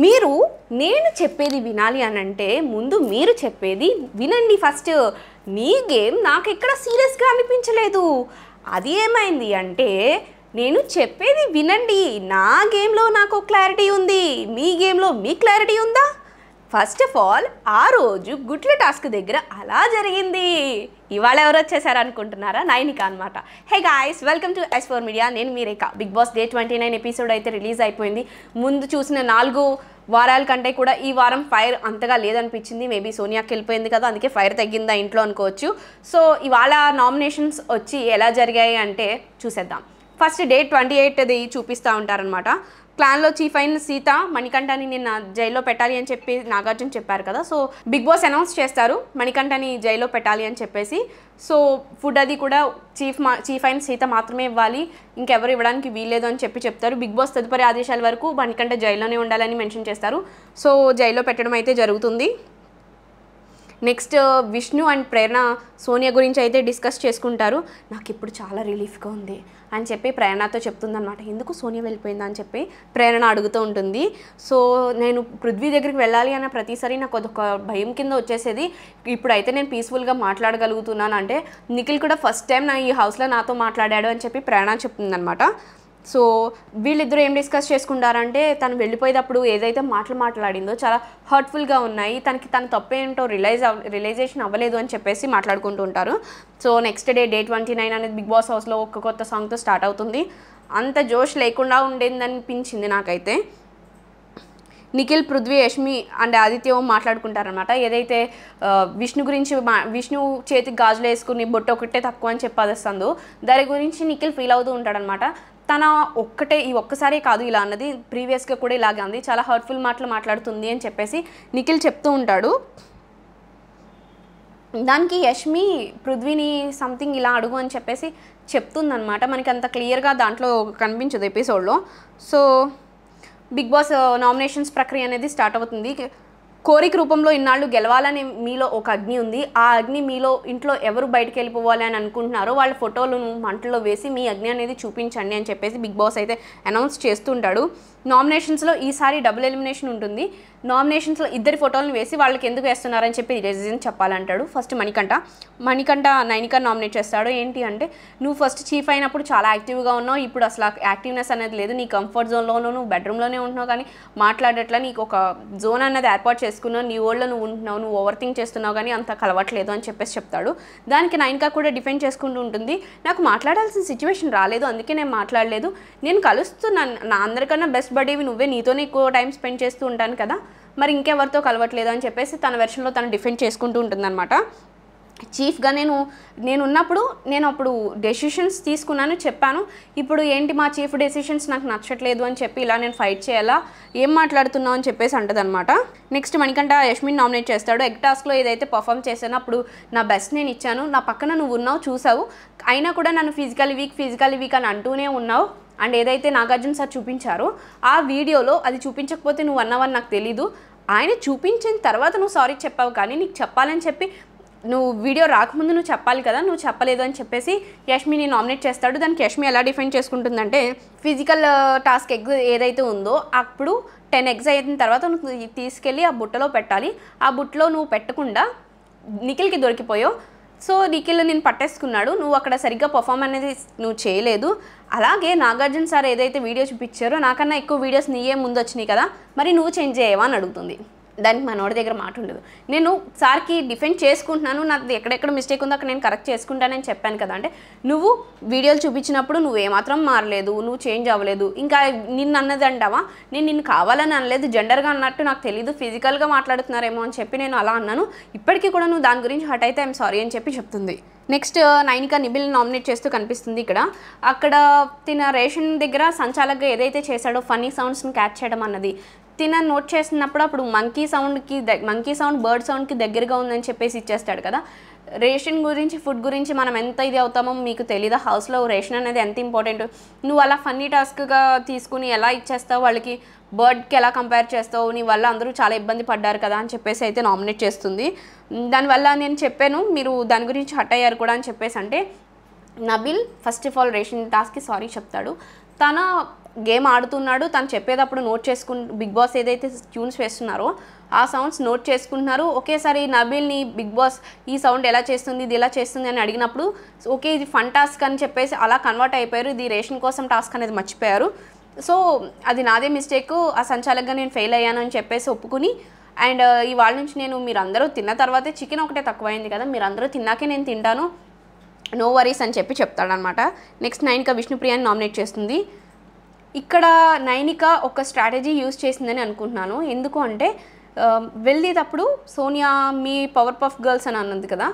మీరు నేను చెప్పేది వినాలి అని అంటే ముందు మీరు చెప్పేది వినండి ఫస్ట్. మీ గేమ్ నాకు ఎక్కడ సీరియస్గా అనిపించలేదు. అది ఏమైంది అంటే నేను చెప్పేది వినండి. నా గేమ్లో నాకు క్లారిటీ ఉంది, మీ గేమ్లో మీ క్లారిటీ ఉందా? ఫస్ట్ ఆఫ్ ఆల్ ఆ రోజు గుట్ల టాస్క్ దగ్గర అలా జరిగింది. ఇవాళ ఎవరు వచ్చేసారు అనుకుంటున్నారా? నైనిక అనమాట. Hey guys, welcome to S4 media. నేను మీ రేఖ. బిగ్ బాస్ డే 29 ఎపిసోడ్ అయితే రిలీజ్ అయిపోయింది. ముందు చూసిన 4 వారాల కంటే కూడా ఈ వారం ఫైర్ అంతగా లేదనిపించింది. మేబీ సోనియాకి వెళ్ళిపోయింది కదా, అందుకే ఫైర్ తగ్గిందా ఇంట్లో అనుకోవచ్చు. సో ఇవాళ నామినేషన్స్ వచ్చి ఎలా జరిగాయి అంటే చూసేద్దాం. ఫస్ట్ డే 28ది చూపిస్తూ ఉంటారనమాట. క్లాన్లో చీఫ్ అయిన సీత మణికంఠని నిన్న జైల్లో పెట్టాలి అని చెప్పి నాగార్జున చెప్పారు కదా. సో బిగ్ బాస్ అనౌన్స్ చేస్తారు మణికంఠని జైల్లో పెట్టాలి అని చెప్పేసి. సో ఫుడ్ అది కూడా చీఫ్ అయిన సీత మాత్రమే ఇవ్వాలి, ఇంకెవరు ఇవ్వడానికి వీల్లేదు అని చెప్తారు. బిగ్ బాస్ తదుపరి ఆదేశాల వరకు మణికంఠ జైల్లోనే ఉండాలని మెన్షన్ చేస్తారు. సో జైల్లో పెట్టడం అయితే జరుగుతుంది. నెక్స్ట్ విష్ణు అండ్ ప్రేరణ సోనియా గురించి అయితే డిస్కస్ చేసుకుంటారు. నాకు ఇప్పుడు చాలా రిలీఫ్గా ఉంది అని చెప్పి ప్రేరణతో చెప్తుందన్నమాట. ఎందుకు సోనియా వెళ్ళిపోయిందా అని చెప్పి ప్రేరణ అడుగుతూ ఉంటుంది. సో నేను పృథ్వీ దగ్గరికి వెళ్ళాలి అన్న ప్రతిసారి నాకు అదొక భయం కింద వచ్చేసేది. ఇప్పుడైతే నేను పీస్ఫుల్గా మాట్లాడగలుగుతున్నాను అంటే నిఖిల్ కూడా ఫస్ట్ టైం ఈ హౌస్లో నాతో మాట్లాడాడు అని చెప్పి ప్రేరణ చెప్తుందన్నమాట. సో వీళ్ళిద్దరూ ఏం డిస్కస్ చేసుకుంటారంటే తను వెళ్ళిపోయేటప్పుడు ఏదైతే మాట్లాడిందో చాలా హర్ట్ఫుల్గా ఉన్నాయి, తన తప్పేంటో రియలైజేషన్ అవ్వలేదు అని చెప్పేసి మాట్లాడుకుంటూ ఉంటారు. సో నెక్స్ట్ డే 29 అనేది బిగ్ బాస్ హౌస్లో ఒక కొత్త సాంగ్తో స్టార్ట్ అవుతుంది. అంత జోష్ లేకుండా ఉండేదనిపించింది నాకైతే. నిఖిల్, పృథ్వీ, యష్మి అండ్ ఆదిత్య మాట్లాడుకుంటారనమాట. ఏదైతే విష్ణు గురించి విష్ణు చేతికి గాజులు వేసుకుని బొట్టు ఒకటే తక్కువ అని చెప్పేస్తుందో దాని గురించి నిఖిల్ ఫీల్ అవుతూ ఉంటాడనమాట. తన ఒక్కసారే కాదు ఇలా అన్నది, ప్రీవియస్గా కూడా ఇలాగే ఉంది, చాలా హర్ట్ఫుల్ మాట్లాడుతుంది అని చెప్పేసి నిఖిల్ చెప్తూ ఉంటాడు. దానికి యష్మి పృథ్వీని సంథింగ్ ఇలా అడుగు అని చెప్పేసి చెప్తుందనమాట. మనకి అంత క్లియర్గా దాంట్లో కనిపించదు ఎపిసోడ్లో. సో బిగ్ బాస్ నామినేషన్స్ ప్రక్రియ అనేది స్టార్ట్ అవుతుంది. కోరిక రూపంలో ఇన్నాళ్ళు గెలవాలని మీలో ఒక అగ్ని ఉంది. ఆ అగ్ని మీలో ఇంట్లో ఎవరు బయటకు వెళ్ళిపోవాలి అని అనుకుంటున్నారో వాళ్ళ ఫోటోలను మంటల్లో వేసి మీ అగ్ని అనేది చూపించండి అని చెప్పేసి బిగ్ బాస్ అయితే అనౌన్స్ చేస్తుంటాడు. నామినేషన్స్లో ఈసారి డబుల్ ఎలిమినేషన్ ఉంటుంది. నామినేషన్స్లో ఇద్దరి ఫోటోలను వేసి వాళ్ళకి ఎందుకు వేస్తున్నారని చెప్పి రీజన్ చెప్పాలంటాడు. ఫస్ట్ మణికంఠ నైనిక నామినేట్ చేస్తాడు. ఏంటి అంటే నువ్వు ఫస్ట్ చీఫ్ అయినప్పుడు చాలా యాక్టివ్గా ఉన్నావు, ఇప్పుడు అసలు యాక్టివ్నెస్ అనేది లేదు, నీ కంఫర్ట్ జోన్లోనూ నువ్వు బెడ్రూమ్లోనే ఉంటున్నావు, కానీ మాట్లాడేట్లా నీకు ఒక జోన్ అన్నది ఏర్పాటు చేసుకున్నావు, నీ ఓల్డ్లో నువ్వు ఉంటున్నావు, నువ్వు ఓవర్ థింక్ చేస్తున్నావు కానీ అంత కలవట్లేదు అని చెప్పేసి చెప్తాడు. దానికి నైనిక కూడా డిఫెండ్ చేసుకుంటూ ఉంటుంది. నాకు మాట్లాడాల్సిన సిచ్యువేషన్ రాలేదు, అందుకే నేను మాట్లాడలేదు, నేను కలుస్తున్నాను, నా అందరికన్నా బెస్ట్ బడీవి నువ్వే, నీతోనే ఎక్కువ టైం స్పెండ్ చేస్తూ ఉంటాను కదా, మరి ఇంకెవరితో కలవట్లేదు అని చెప్పేసి తన వెర్షన్లో తను డిఫెండ్ చేసుకుంటూ ఉంటుందన్నమాట. చీఫ్గా నేను అప్పుడు డెసిషన్స్ తీసుకున్నాను, చెప్పాను, ఇప్పుడు ఏంటి మా చీఫ్ డెసిషన్స్ నాకు నచ్చట్లేదు అని చెప్పి ఇలా నేను ఫైట్ చేయాలా, ఏం మాట్లాడుతున్నావు అని చెప్పేసి అంటదనమాట. నెక్స్ట్ మణికంఠ యష్మిని నామినేట్ చేస్తాడు. ఎగ్ టాస్క్లో ఏదైతే పర్ఫామ్ చేశానో అప్పుడు నా బెస్ట్ నేను ఇచ్చాను, నా పక్కన నువ్వు ఉన్నావు చూసావు, అయినా కూడా నన్ను ఫిజికల్ వీక్ అని అంటూనే ఉన్నావు. అండ్ ఏదైతే నాగార్జున సార్ చూపించారో ఆ వీడియోలో అది చూపించకపోతే నువ్వు అన్నావని నాకు తెలీదు, ఆయన చూపించిన తర్వాత నువ్వు సారీ చెప్పావు, కానీ నీకు చెప్పాలని చెప్పి నువ్వు వీడియో రాకముందు నువ్వు చెప్పాలి కదా, నువ్వు చెప్పలేదు అని చెప్పేసి యష్మిని నామినేట్ చేస్తాడు. దానికి యష్మి ఎలా డిఫైన్ చేసుకుంటుందంటే ఫిజికల్ టాస్క్ ఎగ్ ఏదైతే ఉందో అప్పుడు 10 eggs అయిన తర్వాత నువ్వు తీసుకెళ్ళి ఆ బుట్టలో పెట్టాలి, ఆ బుట్టలో నువ్వు పెట్టకుండా నిఖిల్కి దొరికిపోయావు, సో నిఖిల్ నేను పట్టేసుకున్నాడు, నువ్వు అక్కడ సరిగ్గా పర్ఫామ్ అనేది నువ్వు చేయలేదు. అలాగే నాగార్జున సార్ ఏదైతే వీడియో చూపించారో నాకన్నా ఎక్కువ వీడియోస్ నీయే ముందు వచ్చినాయి కదా, మరి నువ్వు చేంజ్ చేయవా అని అడుగుతుంది. దానికి మనోడి దగ్గర మాట ఉండదు. నేను సార్కి డిఫెండ్ చేసుకుంటున్నాను, నాకు ఎక్కడెక్కడ మిస్టేక్ ఉందో అక్కడ నేను కరెక్ట్ చేసుకుంటానని చెప్పాను కదా అంటే నువ్వు వీడియోలు చూపించినప్పుడు నువ్వు ఏమాత్రం మారలేదు, నువ్వు చేంజ్ అవ్వలేదు, ఇంకా నిన్ను అన్నది అంటావా, నేను నిన్ను కావాలని అనలేదు, జెండర్గా అన్నట్టు నాకు తెలీదు, ఫిజికల్గా మాట్లాడుతున్నారేమో అని చెప్పి నేను అలా అన్నాను, ఇప్పటికీ కూడా నువ్వు దాని గురించి హట్ అయితే ఐఎమ్ సారీ అని చెప్పి చెప్తుంది. నెక్స్ట్ నైనిక నిబిల్ నామినేట్ చేస్తూ కనిపిస్తుంది. అక్కడ తిన రేషన్ దగ్గర సంచాలకుగా ఏదైతే చేశాడో ఫన్నీ సౌండ్స్ని క్యాచ్ చేయడం అన్నది తిన నోట్ చేసినప్పుడు అప్పుడు మంకీ సౌండ్ బర్డ్ సౌండ్కి దగ్గరగా ఉందని చెప్పేసి ఇచ్చేస్తాడు కదా. రేషన్ గురించి ఫుడ్ గురించి మనం ఎంత ఇది అవుతామో మీకు తెలీదా, హౌస్లో రేషన్ అనేది ఎంత ఇంపార్టెంట్, నువ్వు అలా ఫన్నీ టాస్క్గా తీసుకుని ఎలా ఇచ్చేస్తావు వాళ్ళకి, బర్డ్కి ఎలా కంపేర్ చేస్తావు, నీ వల్ల అందరూ చాలా ఇబ్బంది పడ్డారు కదా అని చెప్పేసి అయితే నామినేట్ చేస్తుంది. దానివల్ల నేను చెప్పాను మీరు దాని గురించి హట్ అయ్యారు కూడా అని చెప్పేసి అంటే Nabeel first of all ration టాస్క్కి సారీ చెప్తాడు. తన గేమ్ ఆడుతున్నాడు, తను చెప్పేటప్పుడు నోట్ బిగ్ బాస్ ఏదైతే ట్యూన్స్ వేస్తున్నారో ఆ సౌండ్స్ నోట్ చేసుకుంటున్నారు. ఒకేసారి నబీల్ని బిగ్ బాస్ ఈ సౌండ్ ఎలా చేస్తుంది, ఇది ఎలా చేస్తుంది అని అడిగినప్పుడు ఓకే ఇది ఫన్ టాస్క్ అని చెప్పేసి అలా కన్వర్ట్ అయిపోయారు. ఇది రేషన్ కోసం టాస్క్ అనేది మర్చిపోయారు. సో అది నాదే మిస్టేక్, ఆ సంచాలకుగా నేను ఫెయిల్ అయ్యాను అని చెప్పేసి ఒప్పుకుని అండ్ ఇవాళ నుంచి నేను మీరందరూ తిన్న తర్వాతే చికెన్ ఒకటే తక్కువైంది కదా, మీరందరూ తిన్నాకే నేను తింటాను, నో వరీస్ అని చెప్పి చెప్తాడనమాట. నెక్స్ట్ నైనిక విష్ణుప్రియాని నామినేట్ చేస్తుంది. ఇక్కడ నైనిక ఒక స్ట్రాటజీ యూజ్ చేసిందని అనుకుంటున్నాను. ఎందుకు అంటే వెళ్ళేటప్పుడు సోనియా మీ పవర్ పఫ్ గర్ల్స్ అని అన్నది కదా,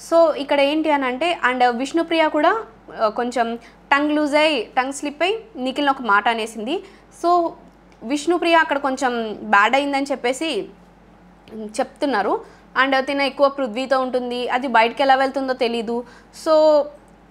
సో ఇక్కడ ఏంటి అని అంటే అండ్ విష్ణుప్రియ కూడా కొంచెం టంగ్ స్లిప్ అయి నిఖిల్ని ఒక మాట అనేసింది. సో విష్ణుప్రియ అక్కడ కొంచెం బ్యాడ్ అయిందని చెప్పేసి చెప్తున్నారు. అండ్ తిన ఎక్కువ పృథ్వీతో ఉంటుంది, అది బయటకు ఎలా వెళ్తుందో తెలీదు. సో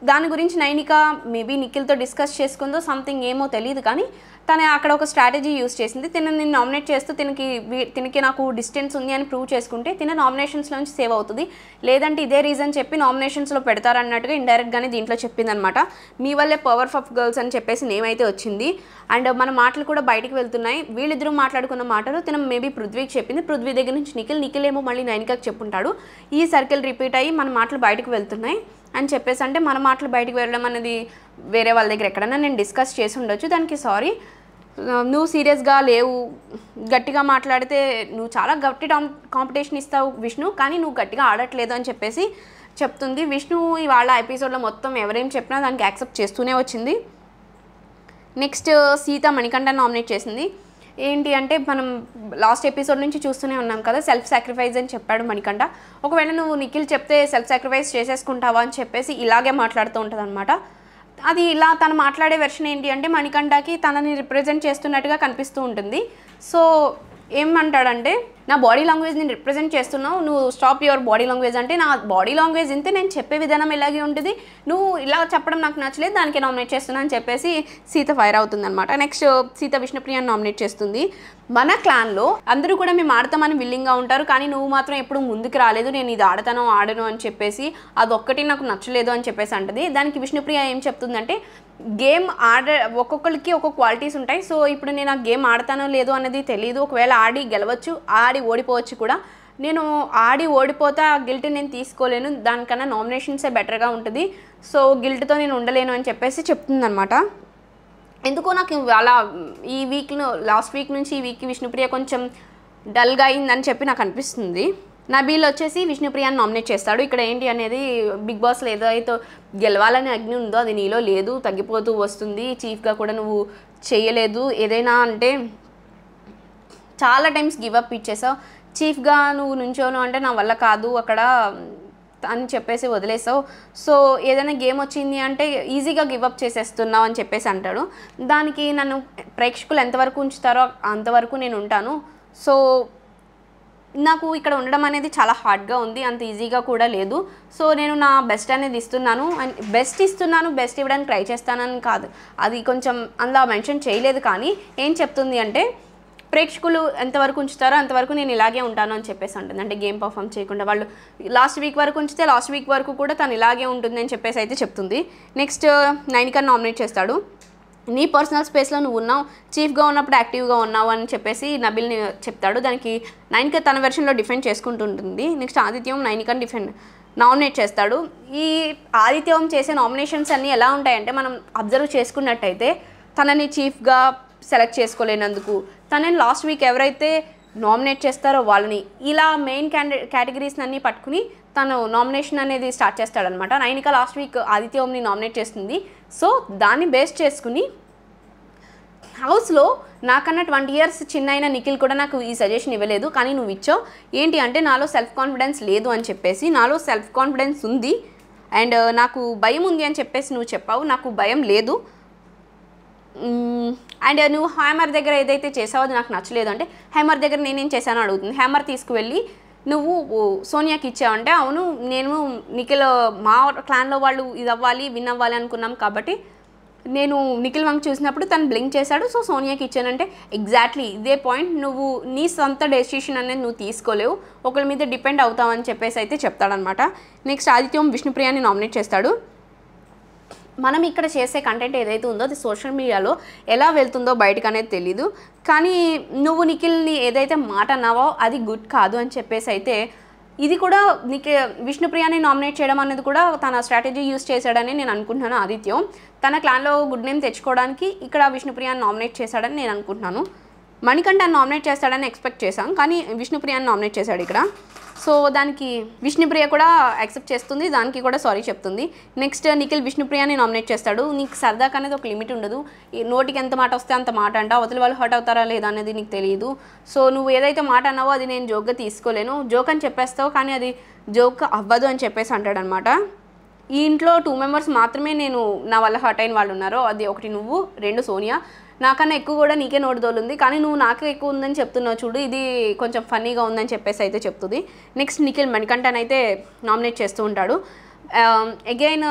దాని గురించి నైనిక మేబీ నిఖిల్తో డిస్కస్ చేసుకుందో సంథింగ్ ఏమో తెలియదు, కానీ తను అక్కడ ఒక స్ట్రాటజీ యూజ్ చేసింది. తినని నామినేట్ చేస్తూ తినకి నాకు డిస్టెన్స్ ఉంది అని ప్రూవ్ చేసుకుంటే తిన నామినేషన్స్లోంచి సేవ్ అవుతుంది. లేదంటే ఇదే రీజన్ చెప్పి నామినేషన్స్లో పెడతారన్నట్టుగా ఇండైరెక్ట్గానే దీంట్లో చెప్పిందనమాట. మీ వల్లే పవర్ ఆఫ్ గర్ల్స్ అని చెప్పేసి నేమ్ అయితే వచ్చింది. అండ్ మన మాటలు కూడా బయటికి వెళ్తున్నాయి. వీళ్ళిద్దరూ మాట్లాడుకున్న మాటలు తిన మేబీ పృథ్వీకి చెప్పింది. పృథ్వీ దగ్గర నుంచి నిఖిల్ ఏమో మళ్ళీ నైనికకి చెప్పుంటాడు. ఈ సర్కిల్ రిపీట్ అయ్యి మన మాటలు బయటకు వెళ్తున్నాయి అని చెప్పేసి, అంటే మన మాటలు బయటకు వెళ్ళడం అనేది వేరే వాళ్ళ దగ్గర ఎక్కడైనా నేను డిస్కస్ చేసి ఉండొచ్చు, దానికి సారీ. నువ్వు సీరియస్గా లేవు, గట్టిగా మాట్లాడితే నువ్వు చాలా గట్టి కాంపిటీషన్ ఇస్తావు విష్ణు, కానీ నువ్వు గట్టిగా ఆడట్లేదు అని చెప్పేసి చెప్తుంది. విష్ణు ఇవాళ ఎపిసోడ్లో మొత్తం ఎవరేం చెప్పినా దానికి యాక్సెప్ట్ చేస్తూనే వచ్చింది. నెక్స్ట్ సీత మణికంఠ నామినేట్ చేసింది. ఏంటి అంటే మనం లాస్ట్ ఎపిసోడ్ నుంచి చూస్తూనే ఉన్నాం కదా, సెల్ఫ్ సాక్రిఫైస్ అని చెప్పాడు మణికంఠ. ఒకవేళ నువ్వు నిఖిల్ చెప్తే సెల్ఫ్ సాక్రిఫైస్ చేసేసుకుంటావా అని చెప్పేసి ఇలాగే మాట్లాడుతూ ఉంటుంది అనమాట. అది ఇలా తను మాట్లాడే వెర్షన్ ఏంటి అంటే మణికంఠకి తనని రిప్రజెంట్ చేస్తున్నట్టుగా కనిపిస్తూ ఉంటుంది. సో ఏమంటాడంటే నా బాడీ లాంగ్వేజ్ని రిప్రజెంట్ చేస్తున్నావు, నువ్వు స్టాప్ యువర్ బాడీ లాంగ్వేజ్ అంటే నా బాడీ లాంగ్వేజ్ ఇంతే, నేను చెప్పే విధానం ఇలాగే ఉంటుంది, నువ్వు ఇలా చెప్పడం నాకు నచ్చలేదు, దానికి నామినేట్ చేస్తున్నా అని చెప్పేసి సీత ఫైర్ అవుతుంది అనమాట. నెక్స్ట్ సీత విష్ణుప్రియని నామినేట్ చేస్తుంది. మన క్లాన్లో అందరూ కూడా మేము ఆడతామని విల్లింగ్గా ఉంటారు, కానీ నువ్వు మాత్రం ఎప్పుడు ముందుకు రాలేదు, నేను ఇది ఆడను అని చెప్పేసి అదొక్కటి నాకు నచ్చలేదు అని చెప్పేసి అంటది. దానికి విష్ణుప్రియ ఏం చెప్తుందంటే గేమ్ ఒక్కొక్కరికి ఒక్కొక్క క్వాలిటీస్ ఉంటాయి. సో ఇప్పుడు నేను ఆ గేమ్ ఆడతానో లేదో అన్నది తెలియదు, ఒకవేళ ఆడి గెలవచ్చు, ఆడి ఓడిపోవచ్చు కూడా, నేను ఆడి ఓడిపోతే ఆ గిల్ట్ నేను తీసుకోలేను, దానికన్నా నామినేషన్సే బెటర్గా ఉంటుంది, సో గిల్ట్తో నేను ఉండలేను అని చెప్పేసి చెప్తుందనమాట. ఎందుకో నాకు అలా ఈ వీక్లో లాస్ట్ వీక్ నుంచి ఈ వీక్కి విష్ణుప్రియ కొంచెం డల్గా అయిందని చెప్పి నాకు అనిపిస్తుంది. నబీల్ వచ్చేసి విష్ణుప్రియాని నామినేట్ చేస్తాడు. ఇక్కడ ఏంటి అనేది బిగ్ బాస్లో ఏదైతే గెలవాలని అగ్ని ఉందో అది నీలో లేదు, తగ్గిపోతూ వస్తుంది, చీఫ్గా కూడా నువ్వు చేయలేదు, ఏదైనా అంటే చాలా టైమ్స్ గివప్ ఇచ్చేసావు, చీఫ్గా నువ్వు నుంచోను అంటే నా వల్ల కాదు అక్కడ అని చెప్పేసి వదిలేసావు, సో ఏదైనా గేమ్ వచ్చింది అంటే ఈజీగా గివప్ చేసేస్తున్నావు అని చెప్పేసి అంటాడు. దానికి నన్ను ప్రేక్షకులు ఎంతవరకు ఉంచుతారో అంతవరకు నేను ఉంటాను, సో నాకు ఇక్కడ ఉండడం అనేది చాలా హార్డ్గా ఉంది, అంత ఈజీగా కూడా లేదు, సో నేను నా బెస్ట్ అనేది ఇస్తున్నాను అండ్ బెస్ట్ ఇవ్వడానికి ట్రై చేస్తానని కాదు, అది కొంచెం అందులో మెన్షన్ చేయలేదు, కానీ ఏం చెప్తుంది అంటే ప్రేక్షకులు ఎంతవరకు ఉంచుతారో అంతవరకు నేను ఇలాగే ఉంటాను అని చెప్పేసి ఉంటుంది. అంటే గేమ్ పర్ఫామ్ చేయకుండా వాళ్ళు లాస్ట్ వీక్ వరకు ఉంచితే లాస్ట్ వీక్ వరకు కూడా తను ఇలాగే ఉంటుంది అని చెప్పేసి అయితే చెప్తుంది. నెక్స్ట్ నైనికని నామినేట్ చేస్తాడు. నీ పర్సనల్ స్పేస్లో నువ్వు ఉన్నావు, చీఫ్గా ఉన్నప్పుడు యాక్టివ్గా ఉన్నావు అని చెప్పేసి నబిల్ని చెప్తాడు. దానికి నైనిక తన వెర్షన్లో డిఫెండ్ చేసుకుంటుంటుంది. నెక్స్ట్ ఆదిత్యం నైనికని నామినేట్ చేస్తాడు. ఈ ఆదిత్యం చేసే నామినేషన్స్ అన్నీ ఎలా ఉంటాయంటే మనం అబ్జర్వ్ చేసుకున్నట్టయితే తనని చీఫ్గా సెలెక్ట్ చేసుకోలేనందుకు, తనని లాస్ట్ వీక్ ఎవరైతే నామినేట్ చేస్తారో వాళ్ళని, ఇలా మెయిన్ కేటగిరీస్ అన్నీ పట్టుకుని తను నామినేషన్ అనేది స్టార్ట్ చేస్తాడనమాట. నైనిక లాస్ట్ వీక్ ఆదిత్య ఓంని నామినేట్ చేస్తుంది. సో దాన్ని బేస్ చేసుకుని హౌస్లో నాకన్నా 20 years చిన్న అయిన నిఖిల్ కూడా నాకు ఈ సజెషన్ ఇవ్వలేదు, కానీ నువ్వు ఇచ్చావు. ఏంటి అంటే నాలో సెల్ఫ్ కాన్ఫిడెన్స్ లేదు అని చెప్పేసి, నాలో సెల్ఫ్ కాన్ఫిడెన్స్ ఉంది అండ్ నాకు భయం ఉంది అని చెప్పేసి నువ్వు చెప్పావు, నాకు భయం లేదు. అండ్ నువ్వు హ్యామర్ దగ్గర ఏదైతే చేసావో అది నాకు నచ్చలేదు అంటే, హ్యామర్ దగ్గర నేనేం చేశానో అడుగుతుంది. హ్యామర్ తీసుకువెళ్ళి నువ్వు సోనియాకి ఇచ్చావంటే, అవును నేను నిఖిల్ మా క్లాన్లో వాళ్ళు ఇది అవ్వాలి విన్ అవ్వాలి అనుకున్నాం కాబట్టి నేను నిఖిల్ వంక చూసినప్పుడు తను బ్లింక్ చేశాడు, సో సోనియాకి ఇచ్చానంటే ఎగ్జాక్ట్లీ ఇదే పాయింట్, నువ్వు నీ సొంత డెసిషన్ అనేది నువ్వు తీసుకోలేవు, ఒకరి మీద డిపెండ్ అవుతావని చెప్పేసి అయితే చెప్తాడనమాట. నెక్స్ట్ ఆదిత్యం విష్ణుప్రియాని నామినేట్ చేస్తాడు. మనం ఇక్కడ చేసే కంటెంట్ ఏదైతే ఉందో అది సోషల్ మీడియాలో ఎలా వెళ్తుందో బయటకు అనేది తెలీదు. కానీ నువ్వు నిఖిల్ని ఏదైతే మాట అన్నావో అది గుడ్ కాదు అని చెప్పేసి అయితే ఇది కూడా నీకు విష్ణుప్రియని నామినేట్ చేయడం అనేది కూడా తన స్ట్రాటజీ యూస్ చేశాడని నేను అనుకుంటున్నాను. ఆదిత్యం తన క్లాన్లో గుడ్ నేమ్ తెచ్చుకోవడానికి ఇక్కడ విష్ణుప్రియని నామినేట్ చేశాడని నేను అనుకుంటున్నాను. మణికంఠని నామినేట్ చేస్తాడని ఎక్స్పెక్ట్ చేశాం, కానీ విష్ణుప్రియని నామినేట్ చేశాడు ఇక్కడ. సో దానికి విష్ణుప్రియ కూడా యాక్సెప్ట్ చేస్తుంది, దానికి కూడా సారీ చెప్తుంది. నెక్స్ట్ నిఖిల్ విష్ణుప్రియని నామినేట్ చేస్తాడు. నీకు సరదాగా అనేది ఒక లిమిట్ ఉండదు, నోటికి ఎంత మాట వస్తే అంత మాట అంట, అవతల వాళ్ళు హర్ట్ అవుతారా లేదా అనేది నీకు తెలియదు. సో నువ్వు ఏదైతే మాట అన్నావో అది నేను జోక్గా తీసుకోలేను, జోక్ అని చెప్పేస్తావు కానీ అది జోక్ అవ్వదు అని చెప్పేసి అంటాడనమాట. ఈ ఇంట్లో 2 మెంబర్స్ మాత్రమే నేను నా వల్ల హర్ట్ అయిన వాళ్ళు ఉన్నారు, అది ఒకటి నువ్వు, 2 సోనియా. నాకన్నా ఎక్కువ కూడా నీకే నోటిదోలుంది, కానీ నువ్వు నాకే ఎక్కువ ఉందని చెప్తున్నావు చూడు, ఇది కొంచెం ఫన్నీగా ఉందని చెప్పేసి అయితే చెప్తుంది. నెక్స్ట్ నిఖిల్ మణికంఠన్ అయితే నామినేట్ చేస్తూ ఉంటాడు. అగైన్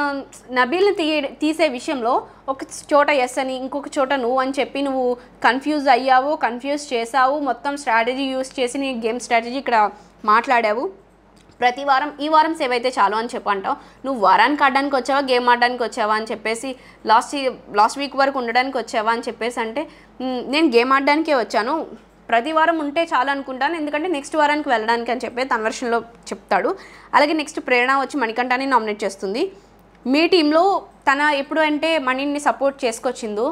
నబీల్ని తీసే విషయంలో ఒక చోట ఎస్ అని ఇంకొక చోట నువ్వు అని చెప్పి నువ్వు కన్ఫ్యూజ్ అయ్యావు, కన్ఫ్యూజ్ చేసావు, మొత్తం స్ట్రాటజీ యూస్ చేసి నీ గేమ్ స్ట్రాటజీ ఇక్కడ మాట్లాడావు. ప్రతి వారం ఈ వారం సేవ్ అయితే చాలు అని చెప్పంటావు. నువ్వు వారానికి ఆడడానికి వచ్చావా, గేమ్ ఆడడానికి వచ్చావా అని చెప్పేసి లాస్ట్ వీక్ వరకు ఉండడానికి వచ్చావా అని చెప్పేసి అంటే నేను గేమ్ ఆడడానికే వచ్చాను, ప్రతి వారం ఉంటే చాలు అనుకుంటాను, ఎందుకంటే నెక్స్ట్ వారానికి వెళ్ళడానికి అని చెప్పి తన వెర్షన్లో చెప్తాడు. అలాగే నెక్స్ట్ ప్రేరణ వచ్చి మణికంఠని నామినేట్ చేస్తుంది. మీ టీంలో తన ఎప్పుడు అంటే మనీని సపోర్ట్ చేసుకొచ్చిందో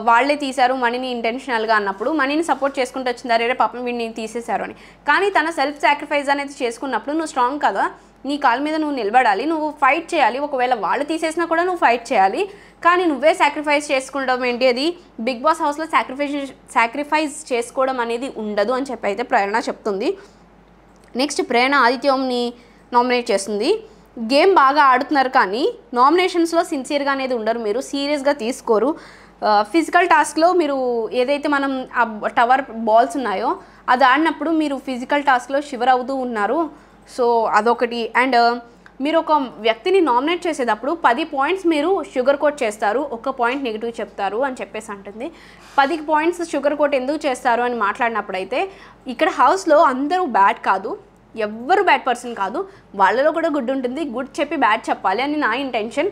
వాళ్ళే తీశారు మనీని ఇంటెన్షనల్గా అన్నప్పుడు మనీని సపోర్ట్ చేసుకుంటూ వచ్చింది, అరే పాపం వీడిని తీసేశారు అని. కానీ తన సెల్ఫ్ సాక్రిఫైస్ అనేది చేసుకున్నప్పుడు నువ్వు స్ట్రాంగ్ కదా, నీ కాళ్ళ మీద నువ్వు నిలబడాలి, నువ్వు ఫైట్ చేయాలి. ఒకవేళ వాళ్ళు తీసేసినా కూడా నువ్వు ఫైట్ చేయాలి, కానీ నువ్వే సాక్రిఫైస్ చేసుకోవడం ఏంటి, అది బిగ్ బాస్ హౌస్లో సాక్రిఫైస్ చేసుకోవడం అనేది ఉండదు అని చెప్పి అయితే ప్రేరణ చెప్తుంది. నెక్స్ట్ ప్రేరణ ఆదిత్యంని నామినేట్ చేస్తుంది. గేమ్ బాగా ఆడుతున్నారు కానీ నామినేషన్స్లో సిన్సియర్గా అనేది ఉండరు, మీరు సీరియస్గా తీసుకోరు. ఫిజికల్ టాస్క్లో మీరు ఏదైతే మనం ఆ టవర్ బాల్స్ ఉన్నాయో అది ఆడినప్పుడు మీరు ఫిజికల్ టాస్క్లో షివర్ అవుతూ ఉన్నారు. సో అదొకటి. అండ్ మీరు ఒక వ్యక్తిని నామినేట్ చేసేటప్పుడు 10 పాయింట్స్ మీరు షుగర్ కోట్ చేస్తారు, 1 పాయింట్ నెగిటివ్ చెప్తారు అని చెప్పేసి అంటుంది. 10 పాయింట్స్ షుగర్ కోట్ ఎందుకు చేస్తారు అని మాట్లాడినప్పుడు అయితే ఇక్కడ హౌస్లో అందరూ బ్యాడ్ కాదు, ఎవ్వరు బ్యాడ్ పర్సన్ కాదు, వాళ్ళలో కూడా గుడ్ ఉంటుంది, గుడ్ చెప్పి బ్యాడ్ చెప్పాలి అని నా ఇంటెన్షన్.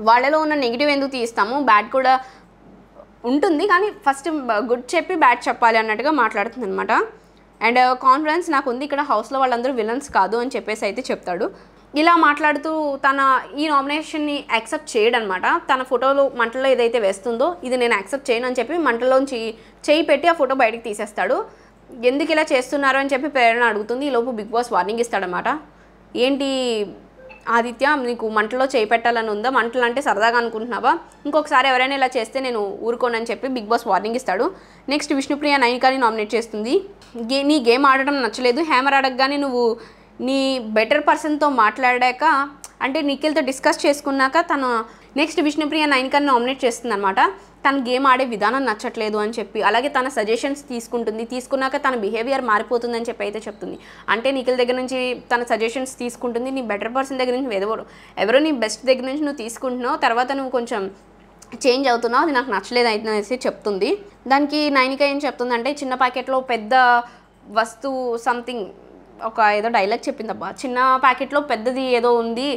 వాళ్ళలో ఉన్న నెగిటివ్ ఎందుకు తీస్తాము, బ్యాడ్ కూడా ఉంటుంది, కానీ ఫస్ట్ గుడ్ చెప్పి బ్యాడ్ చెప్పాలి అన్నట్టుగా మాట్లాడుతుంది అనమాట. అండ్ కాన్ఫిడెన్స్ నాకు ఉంది, ఇక్కడ హౌస్లో వాళ్ళందరూ విలన్స్ కాదు అని చెప్పేసి అయితే చెప్తాడు. ఇలా మాట్లాడుతూ తన ఈ నామినేషన్ని యాక్సెప్ట్ చేయడనమాట. తన ఫోటోలో మంటలో ఏదైతే వేస్తుందో ఇది నేను యాక్సెప్ట్ చేయను అని చెప్పి మంటలోంచి చేయి పెట్టి ఆ ఫోటో బయటికి తీసేస్తాడు. ఎందుకు ఇలా చేస్తున్నారు అని చెప్పి ప్రేరణ అడుగుతుంది. ఈలోపు బిగ్ బాస్ వార్నింగ్ ఇస్తాడనమాట. ఏంటి ఆదిత్య, నీకు మంటలో చేయి పెట్టాలని ఉందా, మంటలు అంటే సరదాగా అనుకుంటున్నావా, ఇంకొకసారి ఎవరైనా ఇలా చేస్తే నేను ఊరుకోనని చెప్పి బిగ్ బాస్ వార్నింగ్ ఇస్తాడు. నెక్స్ట్ విష్ణుప్రియ నైనికాని నామినేట్ చేస్తుంది. నీ గేమ్ ఆడడం నచ్చలేదు, హ్యామర్ ఆడగానే నువ్వు నీ బెటర్ పర్సన్తో మాట్లాడాక అంటే నిఖిల్తో డిస్కస్ చేసుకున్నాక తను నెక్స్ట్ విష్ణుప్రియ నైనికాని నామినేట్ చేస్తుంది అనమాట. తన గేమ్ ఆడే విధానం నచ్చట్లేదు అని చెప్పి, అలాగే తన సజెషన్స్ తీసుకున్నాక తన బిహేవియర్ మారిపోతుందని చెప్పి అయితే చెప్తుంది. అంటే నిఖిల్ దగ్గర నుంచి తన సజెషన్స్ తీసుకుంటుంది, నీ బెటర్ పర్సన్ దగ్గర నుంచి ఎవరో నీ బెస్ట్ దగ్గర నుంచి నువ్వు తీసుకుంటున్నావు, తర్వాత నువ్వు కొంచెం చేంజ్ అవుతున్నావు, అది నాకు నచ్చలేదు అనేసి చెప్తుంది. దానికి నైనిక ఏం చెప్తుందంటే చిన్న ప్యాకెట్లో పెద్ద వస్తువు సంథింగ్ ఒక ఏదో డైలాగ్ చెప్పిందబ్బా, చిన్న ప్యాకెట్లో పెద్దది ఏదో ఉంది,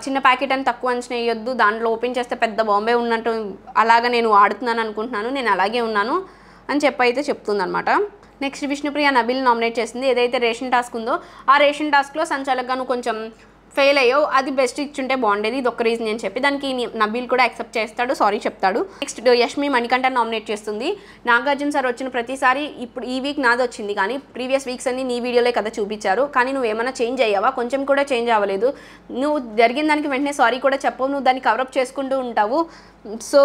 చిన్న ప్యాకెట్ అని తక్కువ అంచనా వేయొద్దు, దాంట్లో ఓపెన్ చేస్తే పెద్ద బాంబే ఉన్నట్టు, అలాగా నేను ఆడుతున్నాను అనుకుంటున్నాను, నేను అలాగే ఉన్నాను అని చెప్పి అయితే చెప్తుంది అనమాట. నెక్స్ట్ విష్ణుప్రియ నబీల్ నామినేట్ చేసింది. ఏదైతే రేషన్ టాస్క్ ఉందో ఆ రేషన్ టాస్క్లో సంచాలకుగా నువ్వు కొంచెం ఫెయిల్ అయ్యో, అది బెస్ట్ ఇచ్చుంటే బాగుండేది, ఇది ఒక్క రీజన్ అని చెప్పి దానికి నబీల్ కూడా యాక్సెప్ట్ చేస్తాడు, సారీ చెప్తాడు. నెక్స్ట్ యష్మి మణికంఠ నామినేట్ చేస్తుంది. నాగార్జున సార్ వచ్చిన ప్రతిసారి ఇప్పుడు ఈ వీక్ నాది వచ్చింది, కానీ ప్రీవియస్ వీక్స్ అన్ని నీ వీడియోలే కదా చూపించారు, కానీ నువ్వు ఏమైనా చేంజ్ అయ్యావా, కొంచెం కూడా చేంజ్ అవ్వలేదు, నువ్వు జరిగిన దానికి వెంటనే సారీ కూడా చెప్పవు, నువ్వు దాన్ని కవరప్ చేసుకుంటూ ఉంటావు, సో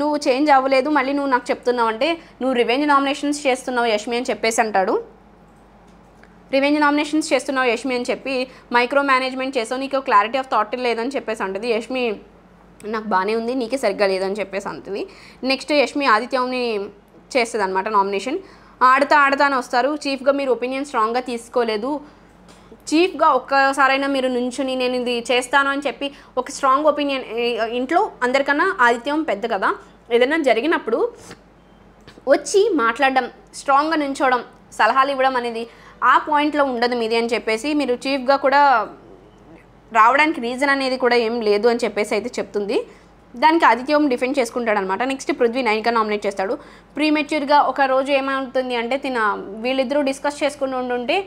నువ్వు చేంజ్ అవ్వలేదు, మళ్ళీ నువ్వు నాకు చెప్తున్నావు అంటే నువ్వు రివెంజ్ నామినేషన్స్ చేస్తున్నావు యష్మి అని చెప్పేసి అంటాడు. రివెంజ్ నామినేషన్స్ చేస్తున్నావు యష్మి అని చెప్పి మైక్రో మేనేజ్మెంట్ చేసావు, నీకు క్లారిటీ ఆఫ్ థాట్ లేదని చెప్పేసి అంటుంది. యష్మి నాకు బాగానే ఉంది, నీకే సరిగ్గా లేదని చెప్పేసి అంటుంది. నెక్స్ట్ యష్మి ఆదిత్యంని చేస్తుంది అనమాట నామినేషన్. ఆడతా అని వస్తారు, చీఫ్గా మీరు ఒపీనియన్ స్ట్రాంగ్గా తీసుకోలేదు, చీఫ్గా ఒక్కసారైనా మీరు నుంచుని నేను ఇది చేస్తాను అని చెప్పి ఒక స్ట్రాంగ్ ఒపీనియన్, ఇంట్లో అందరికన్నా ఆదిత్యం పెద్ద కదా, ఏదైనా జరిగినప్పుడు వచ్చి మాట్లాడడం, స్ట్రాంగ్గా నుంచోవడం, సలహాలు ఇవ్వడం అనేది ఆ పాయింట్లో ఉండదు మీది అని చెప్పేసి, మీరు చీఫ్గా కూడా రావడానికి రీజన్ అనేది కూడా ఏం లేదు అని చెప్పేసి అయితే చెప్తుంది. దానికి ఆదిత్యం డిఫెండ్ చేసుకుంటాడు అనమాట. నెక్స్ట్ పృథ్వీ నైనిక నామినేట్ చేస్తాడు. ప్రీమెచ్యూర్గా ఒక రోజు ఏమవుతుంది అంటే వీళ్ళిద్దరూ డిస్కస్ చేసుకుని ఉండుంటే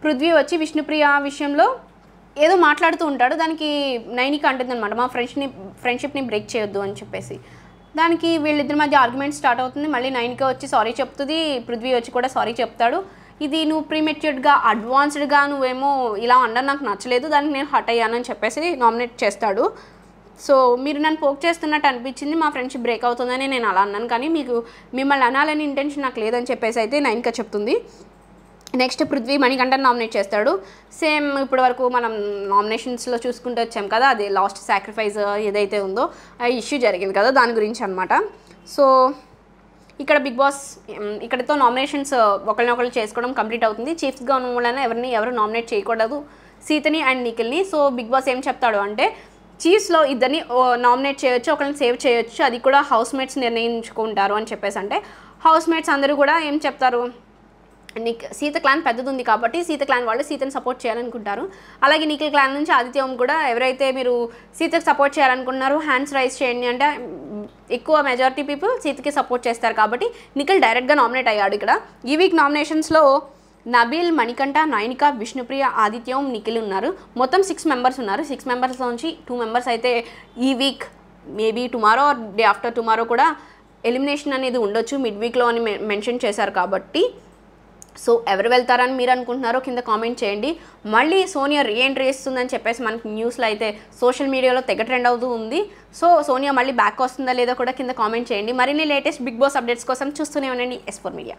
పృథ్వీ వచ్చి విష్ణుప్రియ విషయంలో ఏదో మాట్లాడుతూ ఉంటాడు. దానికి నైనిక అంటుంది అనమాట, మా ఫ్రెండ్షిప్ని బ్రేక్ చేయొద్దు అని చెప్పేసి. దానికి వీళ్ళిద్దరి మధ్య ఆర్గ్యుమెంట్ స్టార్ట్ అవుతుంది. మళ్ళీ నైనిక వచ్చి సారీ చెప్తుంది, పృథ్వీ వచ్చి కూడా సారీ చెప్తాడు. ఇది నువ్వు ప్రీమెచ్యూర్డ్గా అడ్వాన్స్డ్గా నువ్వేమో ఇలా అనడం నాకు నచ్చలేదు, దానికి నేను హర్ట్ అయ్యానని చెప్పేసి నామినేట్ చేస్తాడు. సో మీరు నన్ను పోక్ చేస్తున్నట్టు అనిపించింది, మా ఫ్రెండ్షిప్ బ్రేక్ అవుతుందని నేను అలా అన్నాను, కానీ మిమ్మల్ని అనాలని ఇంటెన్షన్ నాకు లేదని చెప్పేసి అయితే నైనిక చెప్తుంది. నెక్స్ట్ పృథ్వీ మణికంఠన్ నామినేట్ చేస్తాడు. సేమ్ ఇప్పటి వరకు మనం నామినేషన్స్లో చూసుకుంటూ వచ్చాం కదా, అది లాస్ట్ సాక్రిఫైస్ ఏదైతే ఉందో ఆ ఇష్యూ జరిగింది కదా, దాని గురించి అనమాట. సో ఇక్కడ బిగ్ బాస్ ఇక్కడతో నామినేషన్స్ ఒకరినొకరు చేసుకోవడం కంప్లీట్ అవుతుంది. చీఫ్స్గా ఉన్న వాళ్ళని ఎవరు నామినేట్ చేయకూడదు, సీతని అండ్ నిఖిల్ని. సో బిగ్ బాస్ ఏం చెప్తాడు అంటే చీఫ్స్లో ఇద్దరిని నామినేట్ చేయొచ్చు, ఒకరిని సేవ్ చేయొచ్చు, అది కూడా హౌస్ మేట్స్ నిర్ణయించుకుంటారు అని చెప్పేసి. అంటే హౌస్ మేట్స్ అందరూ కూడా ఏం చెప్తారు, సీత క్లాన్ పెద్దది ఉంది కాబట్టి సీత క్లాన్ వాళ్ళు సీతని సపోర్ట్ చేయాలనుకుంటారు. అలాగే నిఖిల్ క్లాన్ నుంచి ఆదిత్యం కూడా ఎవరైతే మీరు సీతకి సపోర్ట్ చేయాలనుకున్నారో హ్యాండ్స్ రైజ్ చేయండి అంటే ఎక్కువ మెజారిటీ పీపుల్ సీతకి సపోర్ట్ చేస్తారు కాబట్టి నిఖిల్ డైరెక్ట్గా నామినేట్ అయ్యాడు. ఇక్కడ ఈ వీక్ నామినేషన్స్లో నబీల్, మణికంఠ, నైనిక, విష్ణుప్రియ, ఆదిత్యం, నిఖిల్ ఉన్నారు. మొత్తం 6 మెంబర్స్ ఉన్నారు. 6 మెంబర్స్ నుంచి 2 మెంబర్స్ అయితే ఈ week maybe tomorrow or day after tomorrow కూడా ఎలిమినేషన్ అనేది ఉండొచ్చు మిడ్ వీక్లో అని మెన్షన్ చేశారు కాబట్టి. సో ఎవరు వెళ్తారని మీరు అనుకుంటున్నారో కింద కామెంట్ చేయండి. మళ్ళీ సోనియా రీఎంట్రీ ఇస్తుందని చెప్పేసి మనకి న్యూస్లో అయితే సోషల్ మీడియాలో తెగ ట్రెండ్ అవుతూ ఉంది. సో సోనియా మళ్ళీ బ్యాక్ వస్తుందా లేదో కూడా కింద కామెంట్ చేయండి. మరిన్ని లేటెస్ట్ బిగ్ బాస్ అప్డేట్స్ కోసం చూస్తూనే ఉండండి S4 మీడియా.